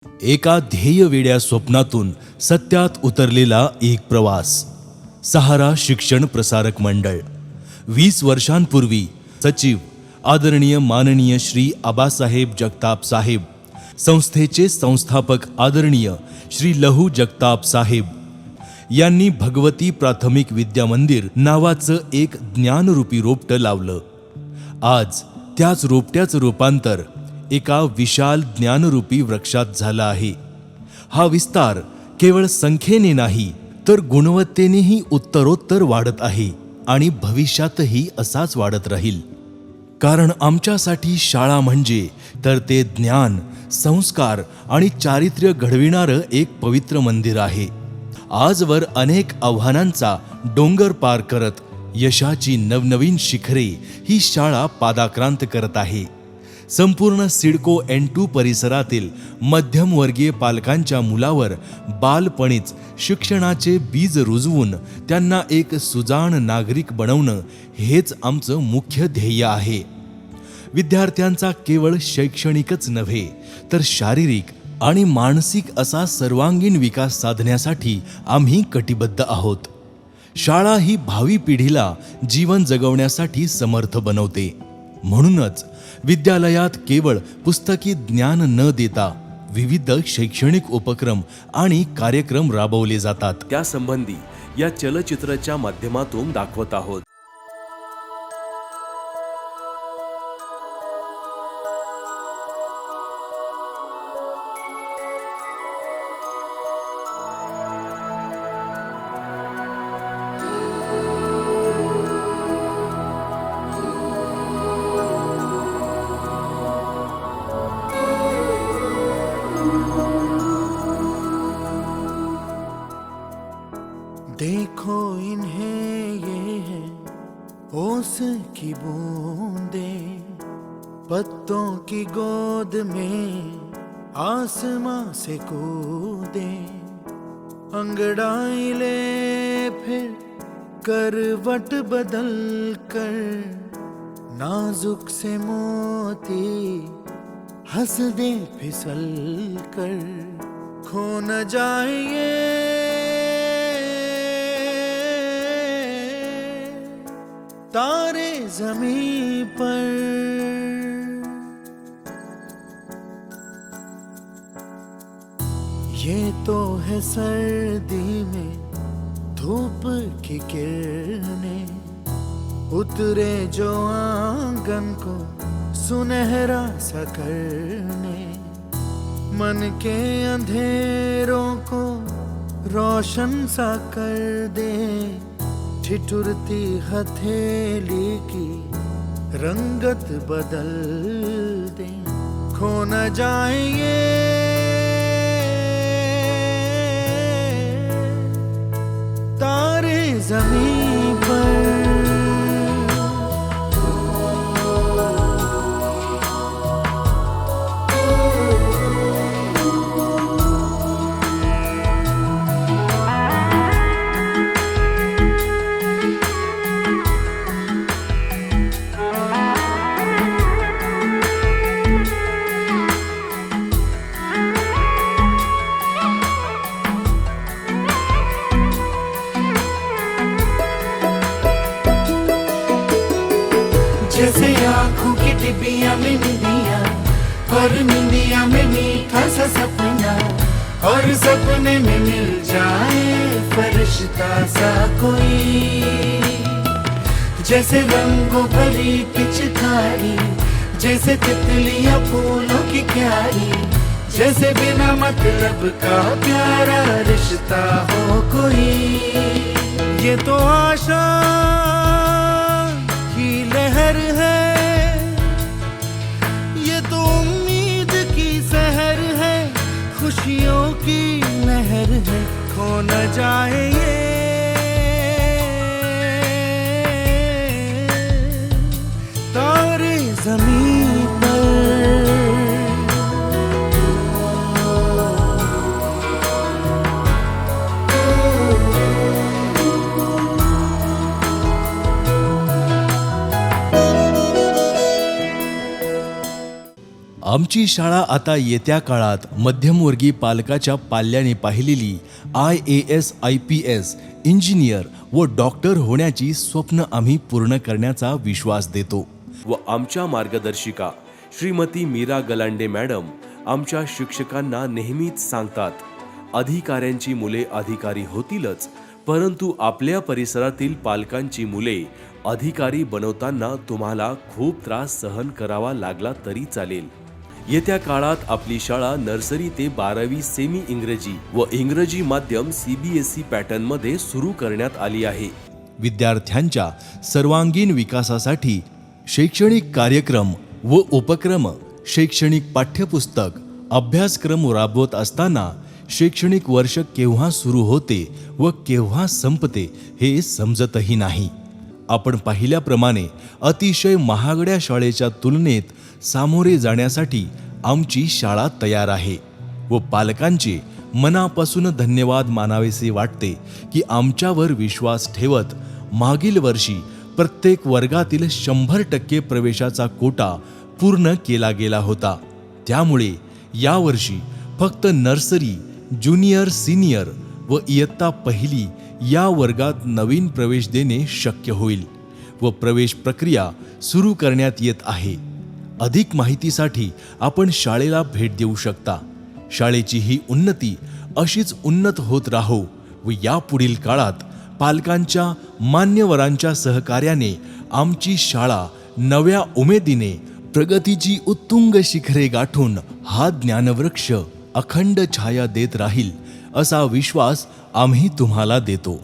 एका ध्येयवेड्या स्वप्नातून सत्यात उतरलेला एक प्रवास. सहारा शिक्षण प्रसारक मंडळ. 20 वर्षांपूर्वी सचिव आदरणीय माननीय श्री आबासाहेब जगताप साहेब, संस्थेचे संस्थापक आदरणीय श्री लहू जगताप साहेब यांनी भगवती प्राथमिक विद्या मंदिर नावाचं एक ज्ञानरूपी रोपटं लावलं. आज त्याच रोपट्याचं रूपांतर एका विशाल ज्ञानरूपी वृक्षात झाला आहे. हा विस्तार केवळ संख्येने नाही तर गुणवत्तेनेही उत्तरोत्तर वाढत आहे आणि भविष्यातही असाच वाढत राहील. कारण आमच्यासाठी शाळा म्हणजे तर ते ज्ञान, संस्कार आणि चारित्र्य घडविणारं एक पवित्र मंदिर आहे. आजवर अनेक आव्हानांचा डोंगर पार करत यशाची नवनवीन शिखरे ही शाळा पादाक्रांत करत आहे. संपूर्ण सिडको N2 परिसरातील मध्यमवर्गीय पालकांच्या मुलावर बालपणीच शिक्षणाचे बीज रुजवून त्यांना एक सुजाण नागरिक बनवणं हेच आमचं मुख्य ध्येय आहे. विद्यार्थ्यांचा केवळ शैक्षणिकच नव्हे तर शारीरिक आणि मानसिक असा सर्वांगीण विकास साधण्यासाठी आम्ही कटिबद्ध आहोत. शाळा ही भावी पिढीला जीवन जगवण्यासाठी समर्थ बनवते. म्हणूनच विद्यालयात केवळ पुस्तकी ज्ञान न देता विविध शैक्षणिक उपक्रम आणि कार्यक्रम राबवले जातात. त्यासंबंधी या चलचित्राच्या माध्यमातून दाखवत आहोत. देखो इन्हें ये है ओस की बूंदें, पत्तों की गोद में आसमां से कूदे, अंगड़ाई ले फिर करवट बदल कर, नाजुक से मोती हंस दे फिसल कर, खो न जाए तारे ज़मीं पर. ये तो है सर्दी में धूप की किरणें, उतरे जो आंगन को सुनहरा सा करने, मन के अंधेरों को रोशन सा कर दे, ठिठुरती हथेली की रंगत बदल दे, खो न जाए तारे ज़मीं पर. जैसे आँखों की डिबिया में निंदिया, और निंदिया में मीठा सा सपना, और सपने में मिल जाए फरिश्ता सा कोई. जैसे रंगों भरी पिचकारी, जैसे तितलियां फूलों की क्यारी, जैसे बिना मतलब का प्यारा रिश्ता हो कोई. ये तो आशा की लहर है, ये तो उम्मीद की सहर है, खुशियों की लहर है, खो न जाए ये तारे ज़मीं पर. आमची शाळा आता येत्या काळात मध्यमवर्गीय पालकाच्या पाल्याने पाहिलेली IAS IPS इंजिनियर व डॉक्टर होण्याची स्वप्न आम्ही पूर्ण करण्याचा विश्वास देतो. व आमच्या मार्गदर्शिका श्रीमती मीरा गलांडे मॅडम आमच्या शिक्षकांना नेहमीच सांगतात, अधिकाऱ्यांची मुले अधिकारी होतीलच, परंतु आपल्या परिसरातील पालकांची मुले अधिकारी बनवताना तुम्हाला खूप त्रास सहन करावा लागला तरी चालेल. येत्या काळात आपली शाळा नर्सरी ते 12वी सेमी इंग्रजी व इंग्रजी माध्यम CBSE पॅटर्न मध्ये सुरू करण्यात आली आहे. विद्यार्थ्यांच्या सर्वांगीण विकासासाठी शैक्षणिक कार्यक्रम व उपक्रम, शैक्षणिक पाठ्यपुस्तक, अभ्यासक्रम राबवत असताना शैक्षणिक वर्ष केव्हा सुरू होते व केव्हा संपते हे समजतही नाही. आपण पाहिल्याप्रमाणे अतिशय महागड्या शाळेच्या तुलनेत सामोरे जाण्यासाठी आमची शाळा तयार आहे व पालकांचे मनापासून धन्यवाद मानावेसे वाटते की आमच्यावर विश्वास ठेवत मागील वर्षी प्रत्येक वर्गातील 100% प्रवेशाचा कोटा पूर्ण केला गेला होता. त्यामुळे यावर्षी फक्त नर्सरी, ज्युनियर, सिनियर व इयत्ता पहिली या वर्गात नवीन प्रवेश देणे शक्य होईल व प्रवेश प्रक्रिया सुरू करण्यात येत आहे. अधिक माहितीसाठी आपण शाळेला भेट देऊ शकता. शाळेची ही उन्नती अशीच उन्नत होत राहो व यापुढील काळात पालकांच्या, मान्यवरांच्या सहकार्याने आमची शाळा नव्या उमेदीने प्रगतीची उत्तुंग शिखरे गाठून हा ज्ञानवृक्ष अखंड छाया देत राहील असा विश्वास आम्ही तुम्हाला देतो.